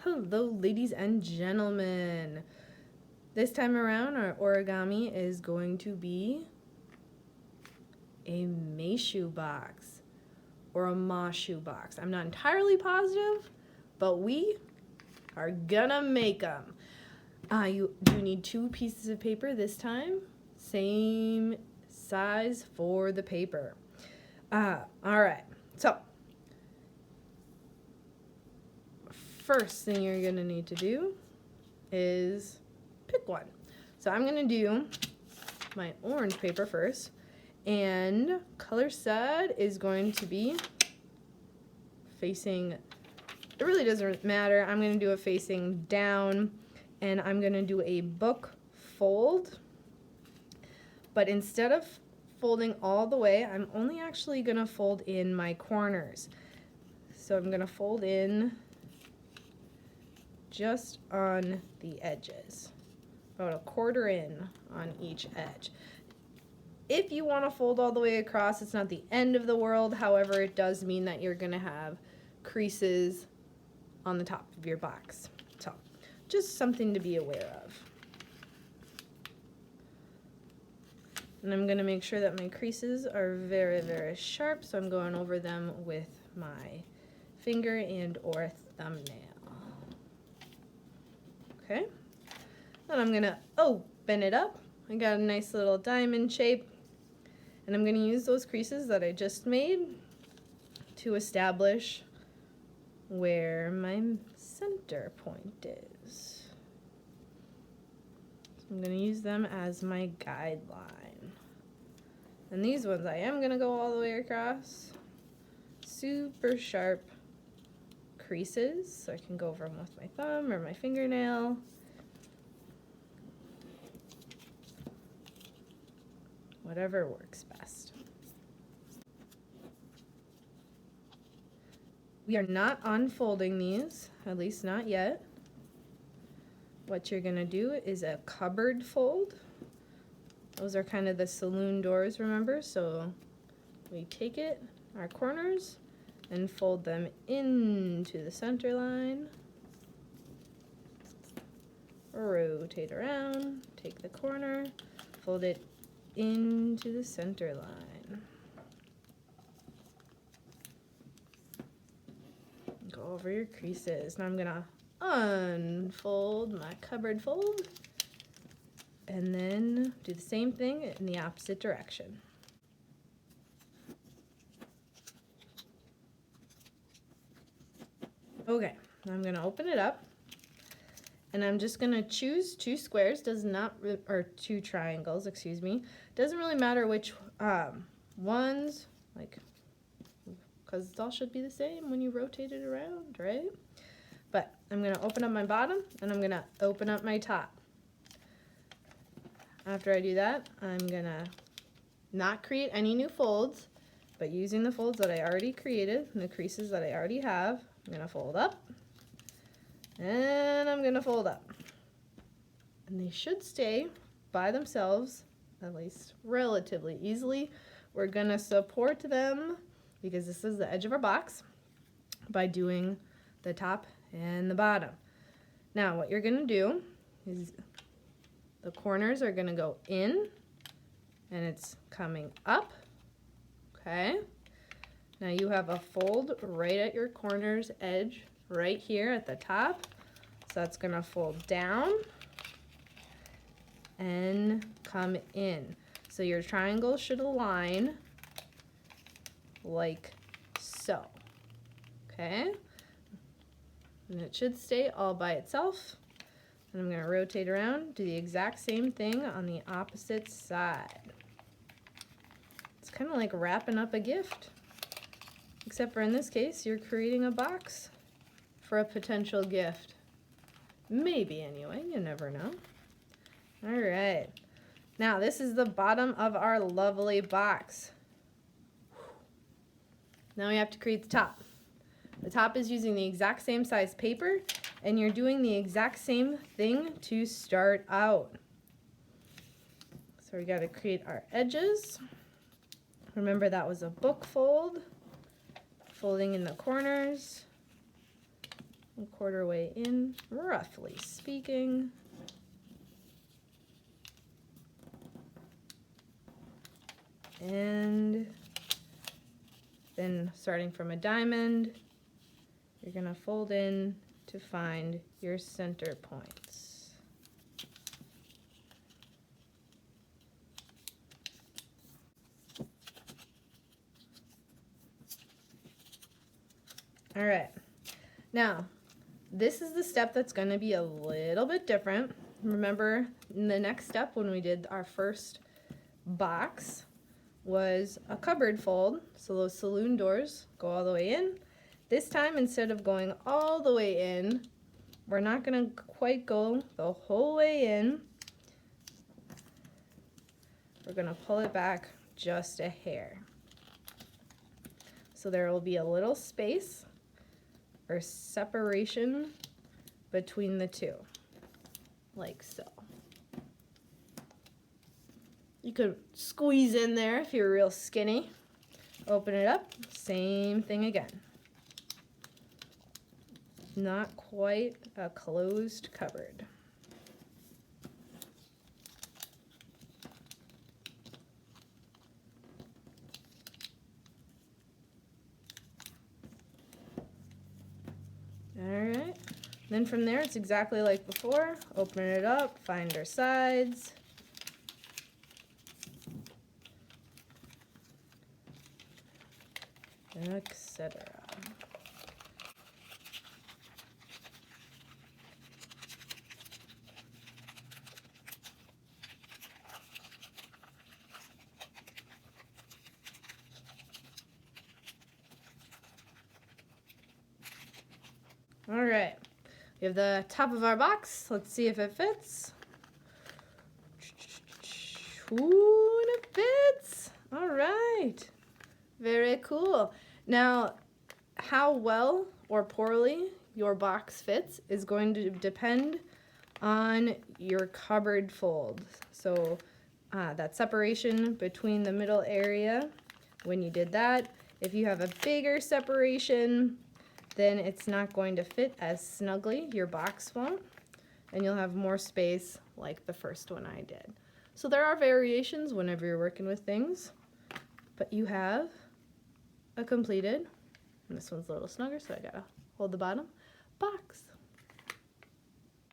Hello, ladies and gentlemen. This time around, our origami is going to be a Masu box or a Masu box. I'm not entirely positive, but we are gonna make them. You do need 2 pieces of paper this time, same size for the paper. All right, so first thing you're gonna need to do is pick one. So I'm gonna do my orange paper first, and color stud is going to be facing, it really doesn't matter, I'm gonna do it facing down, and I'm gonna do a book fold, but instead of folding all the way, I'm only actually gonna fold in my corners. So I'm gonna fold in just on the edges, about 1/4 in on each edge. If you want to fold all the way across, it's not the end of the world. However, it does mean that you're going to have creases on the top of your box. So, just something to be aware of. And I'm going to make sure that my creases are very, very sharp, so I'm going over them with my finger and or thumbnail. Okay, and I'm gonna open it up. I got a nice little diamond shape, and I'm gonna use those creases that I just made to establish where my center point is. So I'm gonna use them as my guideline. And these ones I am gonna go all the way across. Super sharp creases, so I can go over them with my thumb or my fingernail. Whatever works best. We are not unfolding these, at least not yet. What you're gonna do is a cupboard fold. Those are kind of the saloon doors, remember? So we take it, our corners, and fold them into the center line. Rotate around, take the corner, fold it into the center line. Go over your creases. Now I'm gonna unfold my cupboard fold and then do the same thing in the opposite direction. Okay, I'm gonna open it up, and I'm just gonna choose 2 squares. Or 2 triangles, excuse me. Doesn't really matter which ones, because it all should be the same when you rotate it around, right? But I'm gonna open up my bottom, and I'm gonna open up my top. After I do that, I'm gonna not create any new folds, but using the folds that I already created and the creases that I already have, I'm gonna fold up, and I'm gonna fold up. And they should stay by themselves, at least relatively easily. We're gonna support them, because this is the edge of our box, by doing the top and the bottom. Now what you're gonna do is the corners are gonna go in, and it's coming up, okay? Now you have a fold right at your corner's edge, right here at the top. So that's gonna fold down and come in. So your triangle should align like so, okay? And it should stay all by itself. And I'm gonna rotate around, do the exact same thing on the opposite side. It's kind of like wrapping up a gift. Except for in this case, you're creating a box for a potential gift. Maybe anyway, you never know. All right. Now this is the bottom of our lovely box. Now we have to create the top. The top is using the exact same size paper, and you're doing the exact same thing to start out. So we got to create our edges. Remember, that was a book fold. Folding in the corners 1/4 way in, roughly speaking. And then starting from a diamond, you're going to fold in to find your center points. All right. Now, this is the step that's going to be a little bit different. Remember, in the next step when we did our first box was a cupboard fold. So those saloon doors go all the way in. This time, instead of going all the way in, we're not going to quite go the whole way in. We're going to pull it back just a hair. So there will be a little space or separation between the two, like so. You could squeeze in there if you're real skinny. Open it up, same thing again. Not quite a closed cupboard. Alright, then from there it's exactly like before. Open it up, find our sides. Etc. All right, we have the top of our box. Let's see if it fits. Ooh, and it fits. All right, very cool. Now, how well or poorly your box fits is going to depend on your cupboard fold. So that separation between the middle area, when you did that, if you have a bigger separation, then it's not going to fit as snugly, your box won't, and you'll have more space like the first one I did. So there are variations whenever you're working with things, but you have a completed, and this one's a little snugger, so I gotta hold the bottom, box.